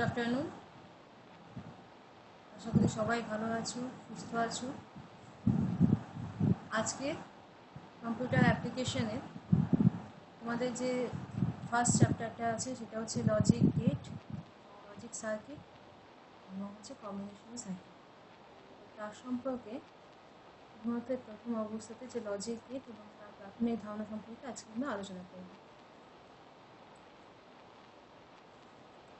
Afternoon. আশা করি সবাই ভালো আছো, সুস্থ আছো। আজকে কম্পিউটার অ্যাপ্লিকেশনে তোমাদের যে ফার্স্ট চ্যাপ্টারটা আছে সেটা হচ্ছে লজিক গেট, লজিক সার্কিট এবং হচ্ছে কম্বিনেশনাল সার্কিট। তার সম্পর্কে প্রথম অবস্থাতে যে লজিক গেট এবং তার প্রাথমিক ধারণা সম্পর্কে আজকে আমরা আলোচনা করব।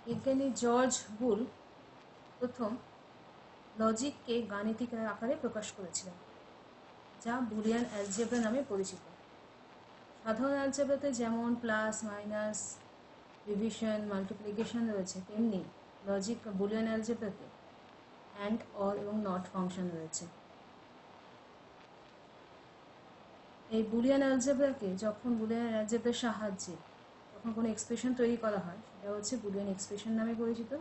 বিজ্ঞানী জর্জ বুল প্রথম লজিককে গাণিতিক আকারে প্রকাশ করেছিলেন, যা বুলিয়ান অ্যালজেব্রা নামে পরিচিত। সাধারণ অ্যালজেব্রাতে যেমন প্লাস, মাইনাস, ডিভিশন, মাল্টিপ্লিকেশন রয়েছে, তেমনি লজিক বুলিয়ান অ্যালজেব্রাতে অ্যান্ড, অর এবং নট ফাংশন রয়েছে। এই বুলিয়ান অ্যালজেব্রাকে যখন বুলিয়ান অ্যালজেব্রার সাহায্যে যখন কোনো এক্সপ্রেশন তৈরি করা হয় সেটা হচ্ছে বুলিয়ান এক্সপ্রেশন নামে পরিচিত।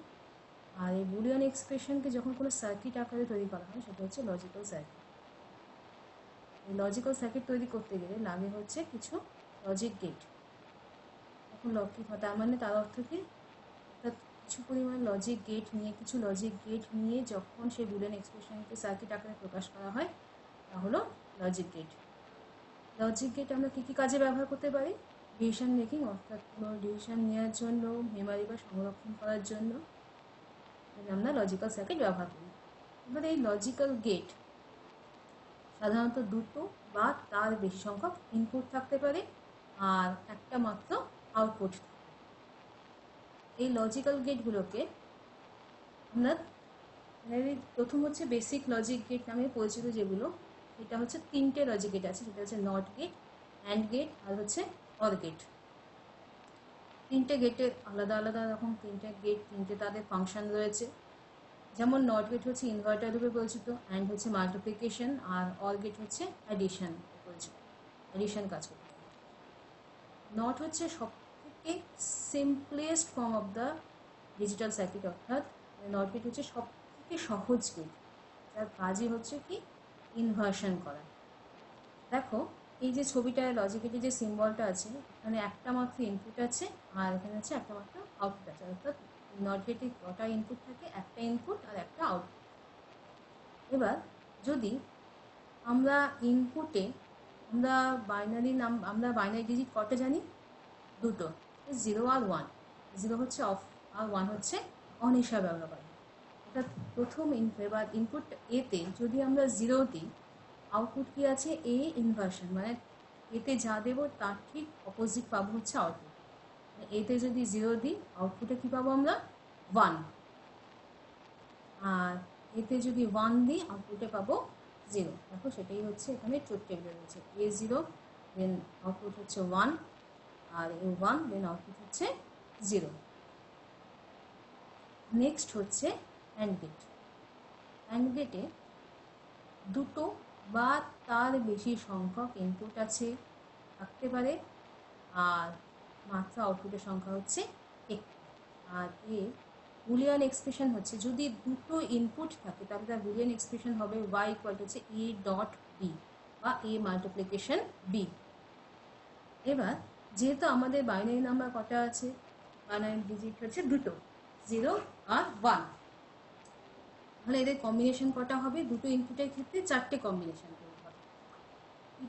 আর এই বুলিয়ান এক্সপ্রেশনকে যখন কোনো সার্কিট আকারে তৈরি করা হয় সেটা হচ্ছে লজিক্যাল সার্কিট। এই লজিক্যাল সার্কিট তৈরি করতে গেলে লাগে হচ্ছে কিছু লজিক গেট। এখন তার মানে তার অর্থ কি, অর্থাৎ কিছু পরিমাণ লজিক গেট নিয়ে যখন সেই বুলিয়ান এক্সপ্রেশনকে সার্কিট আকারে প্রকাশ করা হয় তা হলো লজিক গেট। লজিক গেট আমরা কী কী কাজে ব্যবহার করতে পারি? ডিসিশন মেকিং, অর্থাৎ কোনো ডিসিশন নেওয়ার জন্য, মেমোরি বা সংরক্ষণ করার জন্য আমরা লজিক্যাল সার্কিট ব্যবহার করি। এবার এই লজিক্যাল গেট সাধারণত দুটো বা তার বেশি সংখ্যক ইনপুট থাকতে পারে আর একটা মাত্র আউটপুট। এই লজিক্যাল গেটগুলোকে আমরা প্রথম হচ্ছে বেসিক লজিক গেট নামে পরিচিত, যেগুলো এটা হচ্ছে তিনটে লজিক গেট আছে, সেটা হচ্ছে নট গেট, অ্যান্ড গেট আর হচ্ছে অর গেট। তিনটে গেটের আলাদা আলাদা রকম তিনটে তাদের ফাংশন রয়েছে। যেমন নট গেট হচ্ছে ইনভার্টার রূপে পরিচিত, অ্যান্ড হচ্ছে মাল্টিপ্লিকেশন, আর অর গেট হচ্ছে অ্যাডিশন পরিচিত, অ্যাডিশন কাজ করতে। নট হচ্ছে সব থেকে simplest form of the digital circuit, অর্থাৎ নট গেট হচ্ছে সব থেকে সহজ গেট, যার কাজই হচ্ছে কি ইনভার্সন করা। দেখো এই যে ছবিটায় লজিক গেটের যে সিম্বলটা আছে, এখানে একটা মাত্র ইনপুট আছে আর এখানে হচ্ছে একটা মাত্র আউটপুট আছে, অর্থাৎ নট গেটে কটা ইনপুট থাকে? একটা ইনপুট আর একটা আউটপুট। এবার যদি আমরা ইনপুটে আমরা বাইনারি ডিজিট কটা জানি? দুটো, 0 আর 1। 0 হচ্ছে অফ আর 1 হচ্ছে অন হিসাবে আমরা পাই। অর্থাৎ প্রথম এবার ইনপুট এতে যদি আমরা 0 দিই, আউটপুট কি আছে? এ ইনভার্সন, মানে এতে যা দেবো তার ঠিক অপোজিট পাবো হচ্ছে আউটপুট। এতে যদি 0 দিই, আউটপুটে কি পাবো আমরা? 1। আর এতে যদি 1 দিই, আউটপুটে পাবো 0। দেখো সেটাই হচ্ছে এখানে ট্রুথ টেবিলে রয়েছে, A0 দেন আউটপুট হচ্ছে 1, আর A1 দেন আউটপুট হচ্ছে 0। নেক্সট হচ্ছে অ্যান্ড গেট। অ্যান্ড গেটে দুটো বা তার বেশি সংখ্যক ইনপুট থাকতে পারে আর মাত্র আউটপুটের সংখ্যা হচ্ছে একটি। আর বুলিয়ান এক্সপ্রেশন হচ্ছে, যদি দুটো ইনপুট থাকে তাহলে তার বুলিয়ান এক্সপ্রেশন হবে y ইকুয়াল টু হচ্ছে a ডট b বা a মাল্টিপ্লিকেশন b। এবার যেহেতু আমাদের বাইনারি নাম্বার কটা আছে? বাইনারি ডিজিট হচ্ছে দুটো, 0 আর 1। তাহলে এদের কম্বিনেশন কটা হবে? দুটো ইনপুটের ক্ষেত্রে 4টে কম্বিনেশন হবে।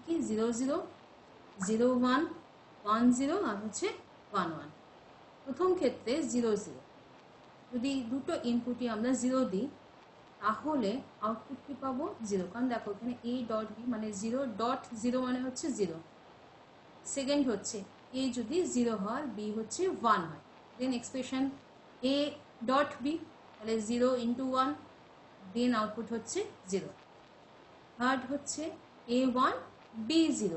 কি 0 0 0 1 1 0 আর হচ্ছে 1 1। প্রথম ক্ষেত্রে 0 0, যদি দুটো ইনপুটই আমরা 0 দিই তাহলে আউটপুট কি পাবো? 0, কারণ দেখো এখানে a ডট b মানে 0 ডট 0 মানে হচ্ছে 0। সেকেন্ড হচ্ছে a যদি 0 হয়, b হচ্ছে 1 হয়, দেন এক্সপ্রেশন a ডট b, তাহলে 0 ইন্টু 1, দেন আউটপুট হচ্ছে 0। থার্ড হচ্ছে a1 b0,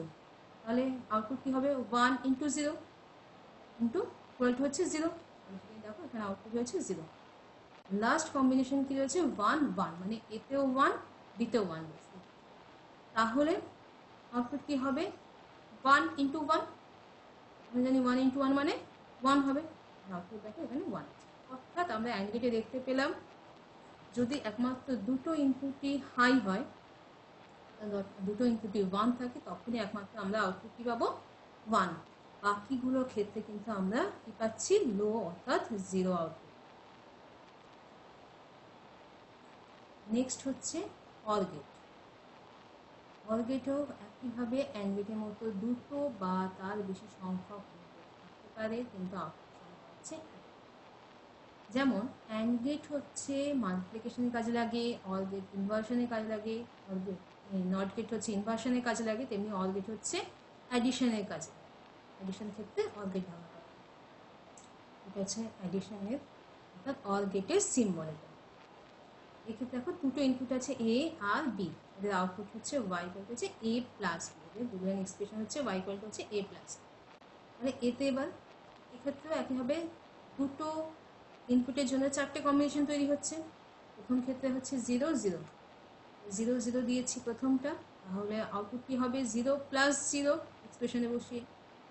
তাহলে আউটপুট কি হবে? 1 ইন্টু 0 ইন্টু 12 হচ্ছে 0, দেখো এখানে আউটপুট হচ্ছে 0। লাস্ট কম্বিনেশন কি রয়েছে? 1 1, মানে এতেও 1 বিতেও 1 রয়েছে, তাহলে আউটপুট কি হবে? 1 ইন্টু 1, আমি জানি 1 ইন্টু 1 মানে 1 হবে, আউটপুট দেখো এখানে 1 আছে। অর্থাৎ আমরা অ্যান্ড গেটে দেখতে পেলাম, যদি একমাত্র দুটো ইনপুটই হাই হয়, দুটো ইনপুটই 1 থাকে, তখনই একমাত্র আমরা আউটপুট কি পাবো? 1। বাকিগুলোর ক্ষেত্রে কিন্তু আমরা কি পাচ্ছি? লো, অর্থাৎ 0 আউটপুট। নেক্সট হচ্ছে অর গেট। অর গেটও একইভাবে অ্যান্ড গেটের মতো দুটো বা তার বেশি সংখ্যক ইনপুট থাকতে পারে, কিন্তু আউটপুট সংখ্যা হচ্ছে যেমন অ্যান্ড গেট হচ্ছে মাল্টিপ্লিকেশনের কাজে লাগে, অর গেট ইনভার্সনের কাজে লাগে, অর গেট নট গেট হচ্ছে ইনভার্সনের কাজে লাগে, তেমনি অর গেট হচ্ছে অ্যাডিশনের কাজে লাগে। অ্যাডিশনের ক্ষেত্রে অর গেট ব্যবহার করা হয়। এটা হচ্ছে অ্যাডিশনের অর্থাৎ অর গেটের সিম্বল। এটা এক্ষেত্রে দেখো দুটো ইনপুট আছে এ আর বি, এদের আউটপুট হচ্ছে ওয়াই ইকুয়াল হচ্ছে এ প্লাস বি, এদের বুলিয়ান এক্সপ্রেশন হচ্ছে ওয়াই ইকুয়াল হচ্ছে এ প্লাস। মানে এতে এবার এক্ষেত্রেও একইভাবে দুটো ইনপুটের জন্য চারটে কম্বিনেশন তৈরি হচ্ছে। প্রথম ক্ষেত্রে হচ্ছে 0 0 0 0 দিয়েছি প্রথমটা, তাহলে আউটপুট কি হবে 0 প্লাস 0 এক্সপ্রেশনে বসিয়ে,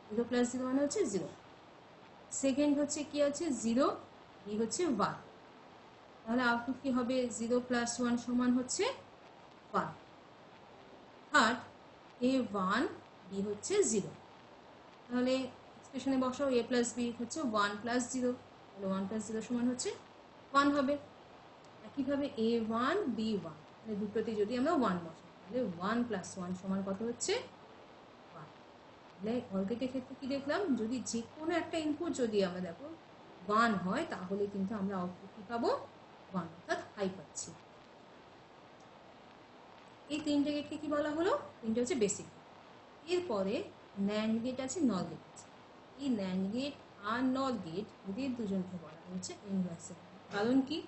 0 প্লাস 0 মানে হচ্ছে 0। সেকেন্ড হচ্ছে কি আছে 0 বি হচ্ছে 1, তাহলে আউটপুট কি হবে 0 প্লাস 1 সমান হচ্ছে 1। থার্ড এ 1 বি হচ্ছে 0, তাহলে এক্সপ্রেশনে বসাও এ প্লাস বি হচ্ছে 1 প্লাস 0, তাহলে 1 প্লাস 0 সমান হচ্ছে 1 হবে। একইভাবে এ 1 বি 1, মানে দুটোতে যদি আমরা 1 বসাই তাহলে 1 প্লাস 1 সমান কত হচ্ছে 1। তাহলে অর গেটের ক্ষেত্রে কি দেখলাম, যদি যে কোনো একটা ইনপুট যদি আমরা দেখো 1 হয় তাহলে কিন্তু আমরা আউটপুট কি পাবো 1, অর্থাৎ হাই পাচ্ছি। এই তিনটে গেটকে কি বলা হলো, তিনটে হচ্ছে বেসিক। এরপরে ন্যান্ড গেট আছে, নর গেট আছে। এই ন্যান্ড গেট আর নর গেট এদের দুজনকে বলা হচ্ছে ইনভার্সার। কারণ কি,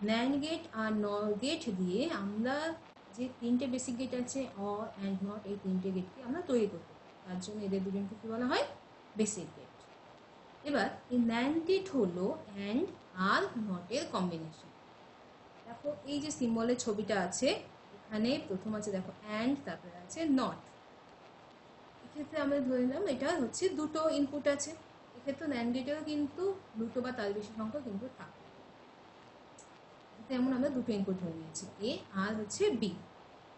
ন্যান্ড গেট আর নর গেট দিয়ে আমরা যে তিনটে বেসিক গেট আছে অর অ্যান্ড নট, এই তিনটে গেটকে আমরা তৈরি করতে পারি, তার জন্য এদের দুজনকে কি বলা হয় বেসিক গেট। এবার এই ন্যান্ড গেট হলো অ্যান্ড আর নটের কম্বিনেশন। দেখো এই যে সিম্বলের ছবিটা আছে এখানে প্রথম আছে দেখো অ্যান্ড, তারপরে আছে নট। এক্ষেত্রে আমরা ধরে নিলাম এটা হচ্ছে দুটো ইনপুট আছে, এক্ষেত্রে ন্যান্ড গেটেরও কিন্তু দুটো বা তার বেশি সংখ্যক ইনপুট থাকে। তেমন আমরা দুটো ইনপুট ধরে নিয়েছি এ আর হচ্ছে বি।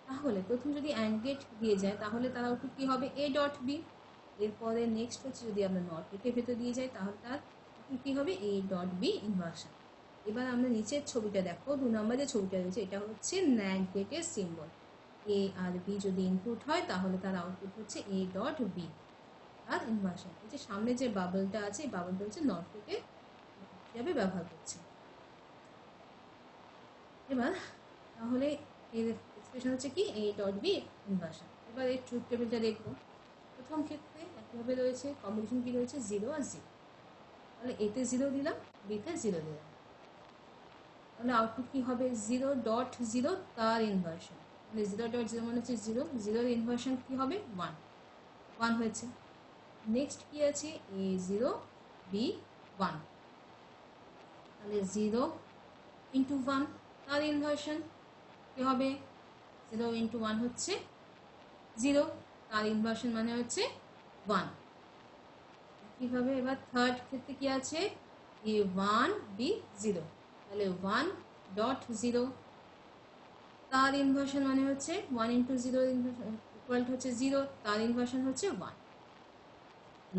তাহলে প্রথম যদি অ্যান্ড গেট দিয়ে যায় তাহলে তার আউটপুট কি হবে এ ডট বি। এরপরে নেক্সট হচ্ছে যদি আমরা নট গেটের ভেতর দিয়ে যাই তাহলে তার আউটপুট কি হবে এ ডট বি ইনভার্সন। এবার আমরা নিচের ছবিটা দেখো, 2 নম্বর যে ছবিটা রয়েছে এটা হচ্ছে ন্যান্ড গেটের সিম্বল। এ আর বি যদি ইনপুট হয় তাহলে তার আউটপুট হচ্ছে এ ডট বি আর ইনভার্সন। এই যে সামনে যে বাবলটা আছে এই বাবলটা হচ্ছে নট গেটে হিসাবে ব্যবহার করছে। এবার তাহলে এর এক্সপ্রেশন হচ্ছে কি এ ডট বি ইনভার্সন। এবার এই ট্রুথ টেবিলটা দেখবো। প্রথম ক্ষেত্রে একইভাবে রয়েছে, কম্বিনেশন কি রয়েছে 0 আর 0, তাহলে এতে 0 দিলাম বিতে 0 দিলাম, তাহলে আউটপুট কি হবে 0 ডট 0 তার ইনভার্সন। মানে 0 ডট 0 মানে হচ্ছে 0, 0 ইনভার্সন কি হবে 1, 1 হয়েছে। নেক্সট কি আছে এ 0 বি 1, তাহলে 0 ইন্টু 1 তার ইনভার্সন কি হবে 0 ইন্টু 1 হচ্ছে 0, তার ইনভার্সন মানে হচ্ছে 1। একইভাবে এবার থার্ড ক্ষেত্রে কি আছে এ 1 বি 0, তাহলে 1 ডট 0 তার ইনভার্সন মানে হচ্ছে 1 ইন্টু 0 ইকুয়াল হচ্ছে 0, তার ইনভার্সন হচ্ছে 1।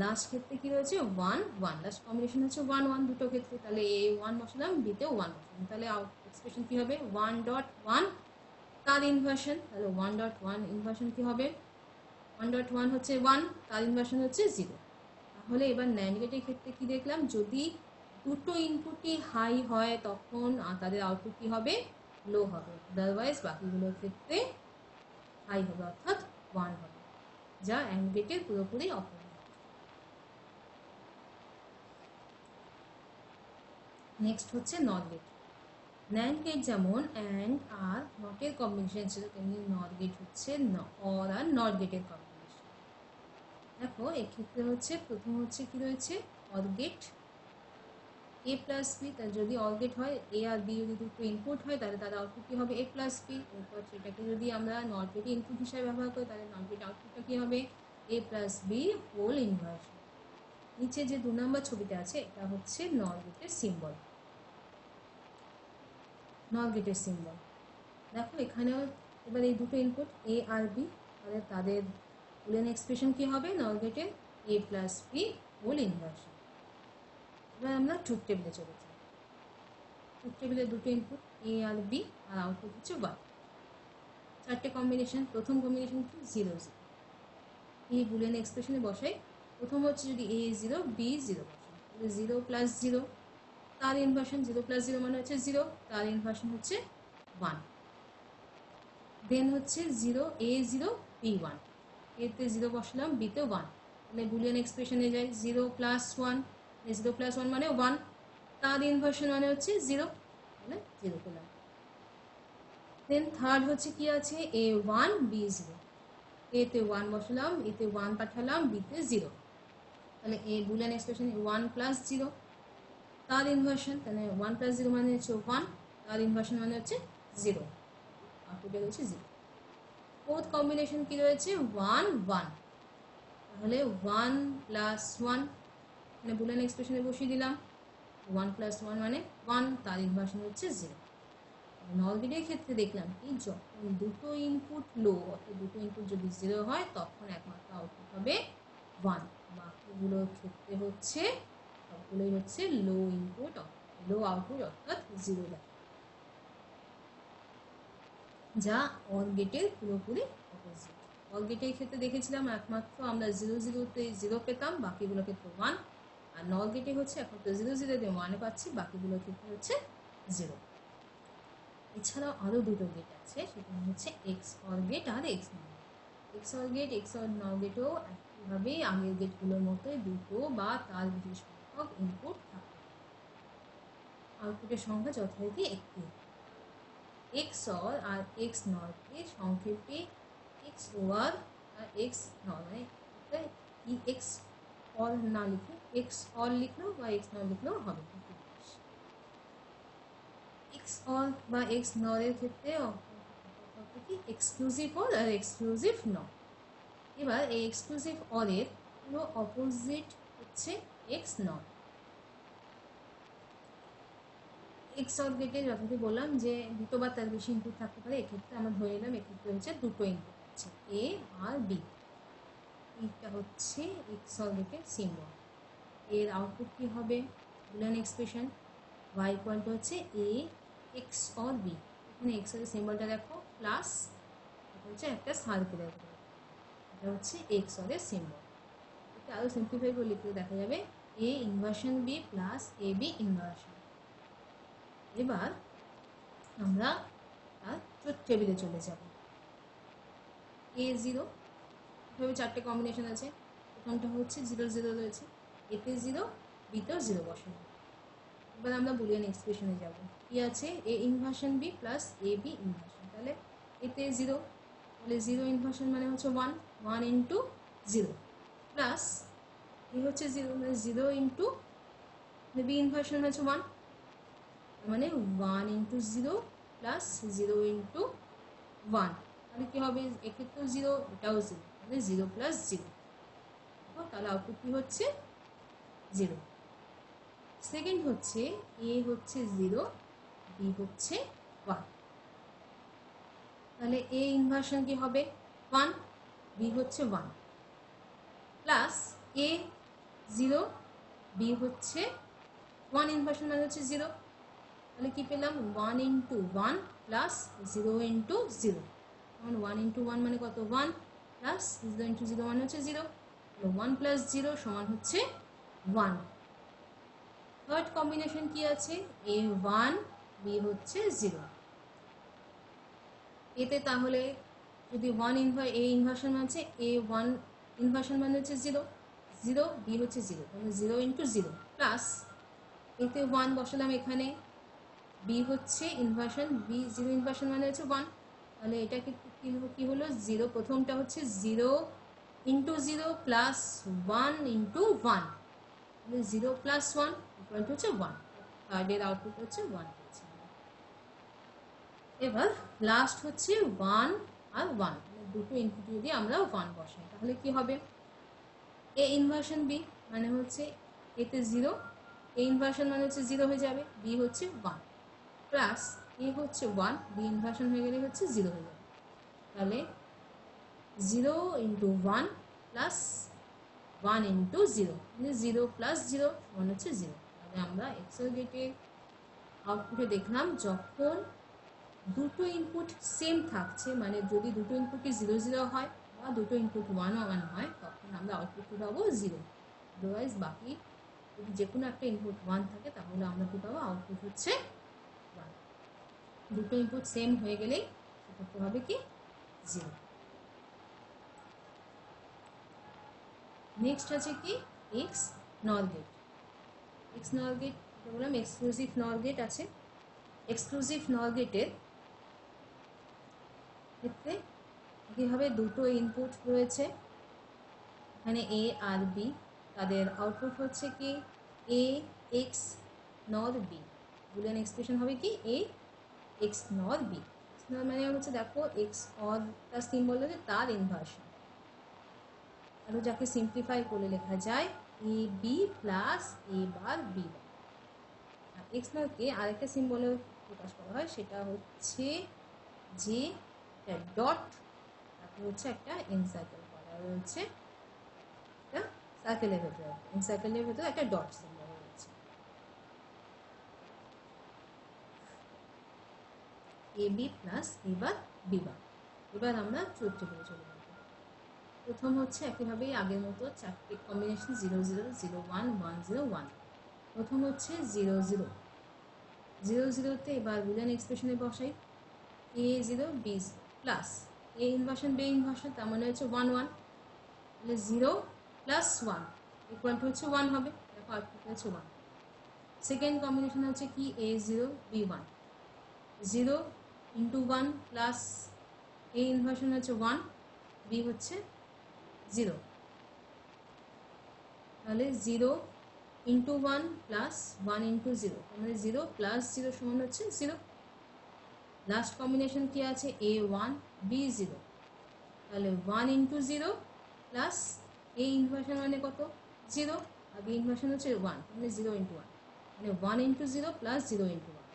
লাস্ট ক্ষেত্রে কি রয়েছে 1 1, লাস্ট কম্বিনেশন হচ্ছে 1 1 দুটো ক্ষেত্রে, তাহলে এ 1 বসালাম বিতেও 1 বসালাম, তাহলে এক্সপ্রেশন কি হবে 1 ডট 1 তার ইনভার্সন, তাহলে 1 ডট 1 ইনভার্সন কি হবে 1 ডট 1 হচ্ছে 1, তার ইনভার্সন হচ্ছে 0। তাহলে এবার ন্যান্ড গেটের ক্ষেত্রে কি দেখলাম, যদি দুটো ইনপুটই হাই হয় তখন তাদের আউটপুট কি হবে লো হবে, আদারওয়াইজ বাকিগুলোর ক্ষেত্রে হাই হবে অর্থাৎ 1 হবে, যা অ্যান্ড গেটের পুরোপুরি অপোজিট। নেক্সট হচ্ছে নট গেট। ন্যান্ড গেট যেমন অ্যান্ড আর নটের কম্বিনেশন ছিল, তেমনি নট গেট হচ্ছে অর আর নট গেটের কম্বিনেশন। দেখো এক্ষেত্রে হচ্ছে প্রথম হচ্ছে কি রয়েছে OR gate A plus B, তার যদি অর গেট হয় এ আর বি যদি দুটো ইনপুট হয় তাহলে তার আউটপুট কি হবে এ প্লাস বি। এরপর সেটাকে যদি আমরা নট গেটে ইনপুট হিসাবে ব্যবহার করি তাহলে নট গেট আউটপুটটা কি হবে এ প্লাস বি হোল ইনভার্সন। নিচে যে 2 নম্বর ছবিটা আছে এটা হচ্ছে নট গেটের সিম্বল। নট গেটের সিম্বল দেখো এখানেও এবার এই দুটো ইনপুট এ আর বি, তাহলে তাদের বুলিয়ান এক্সপ্রেশন কি হবে নট গেটের এ প্লাস বি হোল ইনভার্সন। এবার আমরা ট্রুথ টেবিলে চলে যাই। ট্রুথ টেবিলের দুটো ইনপুট এ আর বি, আর আউটপুট হচ্ছে ওয়ান। চারটে কম্বিনেশন। প্রথম কম্বিনেশন কি? 0 0। এই বুলিয়ান এক্সপ্রেশনে বসাই। প্রথম হচ্ছে যদি এ 0 বি 0 বসাই, তাহলে 0 প্লাস 0, তার ইনভার্সন 0 প্লাস 0 মানে হচ্ছে 0, তার ইনভার্সন হচ্ছে 1। দেন হচ্ছে 0 এ 0 বি 1, এতে 0 বসালাম, বিতে 1, মানে বুলিয়ান এক্সপ্রেশনে যাই 0 প্লাস 1, 0 প্লাস 1 মানে 1, তার ইনভার্সন মানে হচ্ছে 0, তাহলে 0 পেলাম। দেন থার্ড হচ্ছে কি আছে? এ 1 বি 0, এতে 1 বসালাম, এতে 1 পাঠালাম, বিতে 0, তাহলে এ বুলিয়ান এক্সপ্রেশন 1 প্লাস 0, তার ইনভার্সন, তাহলে 1 প্লাস 0 মানে হচ্ছে 1, তার ইনভার্সন মানে হচ্ছে 0, আউটপুটে হচ্ছে 0। ফোর্থ কম্বিনেশন কি রয়েছে? 1 1, তাহলে 1 প্লাস 1, মানে বুলিয়ান এক্সপ্রেশনে বসিয়ে দিলাম, 1 প্লাস 1 মানে 1, তার ইনভার্সন হচ্ছে 0। নর গেটের ক্ষেত্রে দেখলাম কি, যখন দুটো ইনপুট লো, অর্থাৎ দুটো ইনপুট যদি 0 হয় তখন একমাত্র আউটপুট হবে 1, বাকিগুলোর ক্ষেত্রে হচ্ছে সবগুলোই হচ্ছে লো ইনপুট, লো আউটপুট, অর্থাৎ 0 দেয়, যা অর গেটের পুরোপুরি অপোজিট। অর গেটের ক্ষেত্রে দেখেছিলাম একমাত্র আমরা 0 0-তে 0 পেতাম, বাকিগুলোর ক্ষেত্রে 1, আর নর গেটে হচ্ছে একমাত্র 0 0-তে 1 পাচ্ছি, বাকিগুলোর ক্ষেত্রে হচ্ছে 0। এছাড়াও আরও দুটো গেট আছে, সেটা হচ্ছে এক্স অর গেট আর X NOR gate. X OR gate, X OR NOR গেটও একইভাবে আগের গেটগুলোর মতোই দুটো বা তার বেশি সংখ্যক ইনপুট থাকতে পারে, আউটপুটের সংখ্যা যথারীতি একটি। এক্স অর আর এক্স নরকে সংক্ষেপে এক্স ওয়ার আর এক্স নর, মানে এক্স অর না লিখে এক্স অর লিখলেও বা এক্স নর লিখলেও হবে। এক্স অর বা এক্স নরের ক্ষেত্রে কি এক্সক্লুসিভ অর আর এক্সক্লুসিভ নর। এবার এই এক্সক্লুসিভ অরের পুরো অপোজিট হচ্ছে এক্স নর। এক্স অর গেটে যথারীতি বললাম যে দুটো বা তার বেশি ইনপুট থাকতে পারে, এক্ষেত্রে আমরা ধরে নিলাম এক্ষেত্রে হচ্ছে দুটো ইনপুট আছে, এ আর বি। এইটা হচ্ছে এক্স অর গেটের সিম্বল। এর আউটপুট কি হবে? Boolean expression y equal to হচ্ছে এ এক্স অর বি। এখানে এক্স এর সিম্বলটা দেখো প্লাস, এটা হচ্ছে একটা সার্কেলের, এটা হচ্ছে এক্স অর এর সিম্বল। এটা আরও সিম্পলিফাই করে লিখলে দেখা যাবে এ inversion B plus A B inversion. এবার আমরা তার ট্রুথ টেবিলে চলে যাব। এ 0, এভাবে চারটে কম্বিনেশন আছে, প্রথমটা হচ্ছে 0 0 রয়েছে, এতে 0 বিতেও 0 বসানো। এবার আমরা বুলিয়ান এক্সপ্রেশনে যাব। কি আছে? এ inversion B plus A B inversion, তাহলে এতে 0, তাহলে 0 ইনভার্সন মানে হচ্ছে 1, 1 ইন্টু 0 প্লাস এ হচ্ছে 0, মানে 0 ইন্টু বি ইনভার্সন হচ্ছে 1, মানে 1 ইন্টু 0 প্লাস 0 ইন্টু 1, তাহলে কী হবে? এক্ষেত্রেও 0, এটাও 0, মানে 0 প্লাস 0, তাহলে আউটপুট কী হচ্ছে? 0। সেকেন্ড হচ্ছে এ হচ্ছে 0, বি হচ্ছে 1, তাহলে এ ইনভার্সন কি হবে? 1, বি হচ্ছে 1, প্লাস এ 0, বি হচ্ছে 1 ইনভার্সন মানে হচ্ছে 0, তাহলে কি পেলাম? 1 ইন্টু 1 প্লাস 0 ইন্টু 0, তখন 1 ইন্টু 1 মানে কত? 1, প্লাস 0 ইন্টু 0 মানে হচ্ছে 0, 1 প্লাস 0 সমান হচ্ছে 1। থার্ড কম্বিনেশন কি আছে? এ 1, বি হচ্ছে 0। এতে তাহলে যদি 1 এ ইনভার্সন আছে, এ 1 ইনভার্সন মানে হচ্ছে 0, 0 বি হচ্ছে 0, তাহলে 0 ইন্টু 0 প্লাস এতে 1 বসালাম, এখানে বি হচ্ছে ইনভার্সন, বি 0 ইনভার্সন মানে হচ্ছে 1, তাহলে এটা কি হলো? 0, প্রথমটা হচ্ছে 0 into 0 plus 1 into 1, 0 plus 1 equal to হচ্ছে 1, থার্ডের আউটপুট হচ্ছে 1 পেয়েছি। এবার লাস্ট হচ্ছে 1 আর 1, দুটো ইনপুট যদি আমরা 1 বসাই তাহলে কি হবে? এ ইনভার্সন বি মানে হচ্ছে এতে 0, এ ইনভার্সন মানে হচ্ছে 0 হয়ে যাবে, বি হচ্ছে 1, প্লাস এ হচ্ছে 1, বি ইনভার্সন হয়ে গেলে হচ্ছে 0 হয়ে যাবে, তাহলে 0 ইন্টু 1 প্লাস 1 ইন্টু 0, মানে 0 প্লাস 0 সমান হচ্ছে 0। তাহলে আমরা এক্স অর গেটের আউটপুটে দেখলাম যখন দুটো ইনপুট সেম থাকছে, মানে যদি দুটো ইনপুটই 0 0 হয় বা দুটো ইনপুট 1 1 হয়, তখন আমরা আউটপুট পাবো 0। আদারওয়াইজ বাকি যদি যে কোনো একটা ইনপুট 1 থাকে তাহলে আমরা কী পাবো, আউটপুট হচ্ছে 1। দুটো ইনপুট সেম হয়ে গেলেই সেক্ষেত্রে হবে কি 0। নেক্সট আছে কি x NOR gate. X NOR gate বললাম এক্সক্লুসিভ নর গেট আছে। এক্সক্লুসিভ নর গেটের ক্ষেত্রে কীভাবে দুটো ইনপুট রয়েছে, এখানে এ আর বি, তাদের আউটপুট হচ্ছে কি A X NOR B. Boolean expression হবে কি A X NOR B. X NOR মানে হচ্ছে দেখো এক্স অর তার সিম্বল হচ্ছে তার ইনভার্সন, আর যাকে সিম্পলিফাই করে লেখা যায় A B plus A bar B bar. R x নরকে আরেকটা সিম্বলে প্রকাশ করা হয়, সেটা হচ্ছে যে ডট, তারপর হচ্ছে একটা এনসার্কেল করা রয়েছে, একটা সার্কেলের ভেতরে, এনসার্কেলের ভেতরে একটা ডট সিম্বল রয়েছে। A B plus A bar B বার। এবার আমরা চরিত্র করে চলে যাব। প্রথম হচ্ছে একইভাবেই আগের মতো চারটে কম্বিনেশন 0 0 0 1 1 0 1। প্রথম হচ্ছে 0 0 0 0তে এবার বুলিয়ান এক্সপ্রেশনে বসাই এ 0 বি প্লাস এ ইনভার্সন বি ইনভার্সন, তার মানে হচ্ছে 1 1, তাহলে 0 প্লাস 1 ইকুয়াল টু হচ্ছে 1 হবে। দেখো আউটপুট হচ্ছে 1। সেকেন্ড কম্বিনেশন হচ্ছে কি এ 0 বি 1, 0 ইন্টু 1 প্লাস এ ইনভার্সন হচ্ছে 1, বি হচ্ছে 0, তাহলে 0 ইন্টু 1 প্লাস 1 ইন্টু 0, মানে 0 প্লাস 0 সমান হচ্ছে 0। লাস্ট কম্বিনেশন কি আছে এ 1 বি 0, তাহলে 1 ইন্টু 0 প্লাস এ ইনভার্সন মানে কত 0, আর বি ইনভার্সন হচ্ছে 1, মানে 0 ইন্টু 1, মানে 1 ইন্টু 0 প্লাস 0 ইন্টু 1,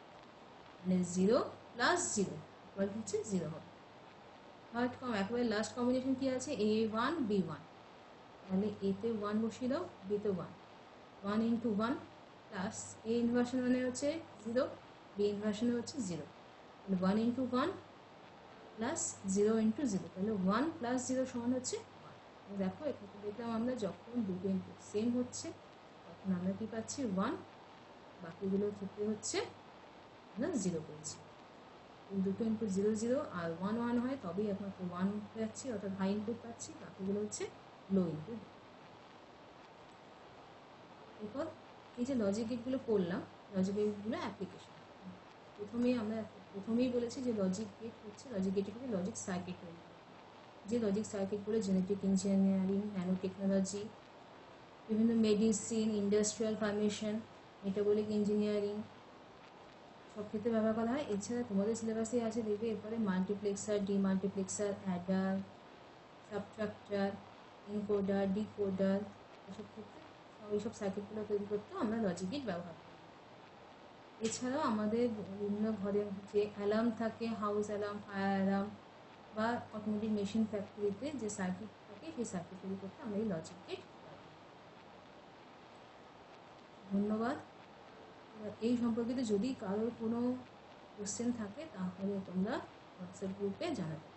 মানে 0 প্লাস 0 ইকুয়াল হচ্ছে 0 হবে। থার্ড একেবারে লাস্ট কম্বিনেশন কি আছে এ 1 বি 1, তাহলে এতে 1 বসিয়ে দাও, বিতে 1, 1 ইন্টু 1 প্লাস এ ইনভার্সন মানে হচ্ছে 0, বি ইনভার্সন হচ্ছে 0, তাহলে 1 ইন্টু 1 প্লাস 0 ইন্টু 0, তাহলে 1 প্লাস 0 সমান হচ্ছে 1। দেখো এখানে দেখলাম আমরা যখন দুটো ইনপুট সেম হচ্ছে তখন আমরা কি পাচ্ছি 1, বাকিগুলোর ক্ষেত্রে হচ্ছে আমরা 0 পেয়েছি। দুটো ইনপুট 0 0 আর 1 1 হয় তবেই একমাত্র 1 পাচ্ছি, অর্থাৎ হাই ইনপুট পাচ্ছি, বাকিগুলো হচ্ছে লো ইনপুট। এরপর এই যে লজিক গেটগুলো পড়লাম, লজিক গেটগুলো অ্যাপ্লিকেশন। প্রথমেই বলেছি যে লজিক গেট হচ্ছে, লজিক গেটে কিন্তু লজিক সার্কিট তৈরি করে, যে লজিক সার্কিটগুলো জেনেটিক ইঞ্জিনিয়ারিং, ন্যানো টেকনোলজি, বিভিন্ন medicine, industrial fermentation, metabolic engineering সব ক্ষেত্রে ব্যবহার করা হয়। এছাড়া তোমাদের সিলেবাসে আছে দেখবে এরপরে multiplexer, demultiplexer, adder, subtractor, encoder, decoder, এসব ক্ষেত্রে এইসব সার্কিটগুলো তৈরি করতেও আমরা লজিক গেট ব্যবহার করি। এছাড়াও আমাদের বিভিন্ন ঘরে যে অ্যালার্ম থাকে, হাউস অ্যালার্ম, ফায়ার অ্যালার্ম বা অটোমেটিক মেশিন ফ্যাক্টরিতে যে সার্কিট থাকে সেই সার্কিট তৈরি করতে আমরা এই লজিক গেট ব্যবহার করি। ধন্যবাদ। এই সম্পর্কিত যদি কারোর কোনো কোশ্চেন থাকে তাহলে তোমরা হোয়াটসঅ্যাপ গ্রুপে জানাবে।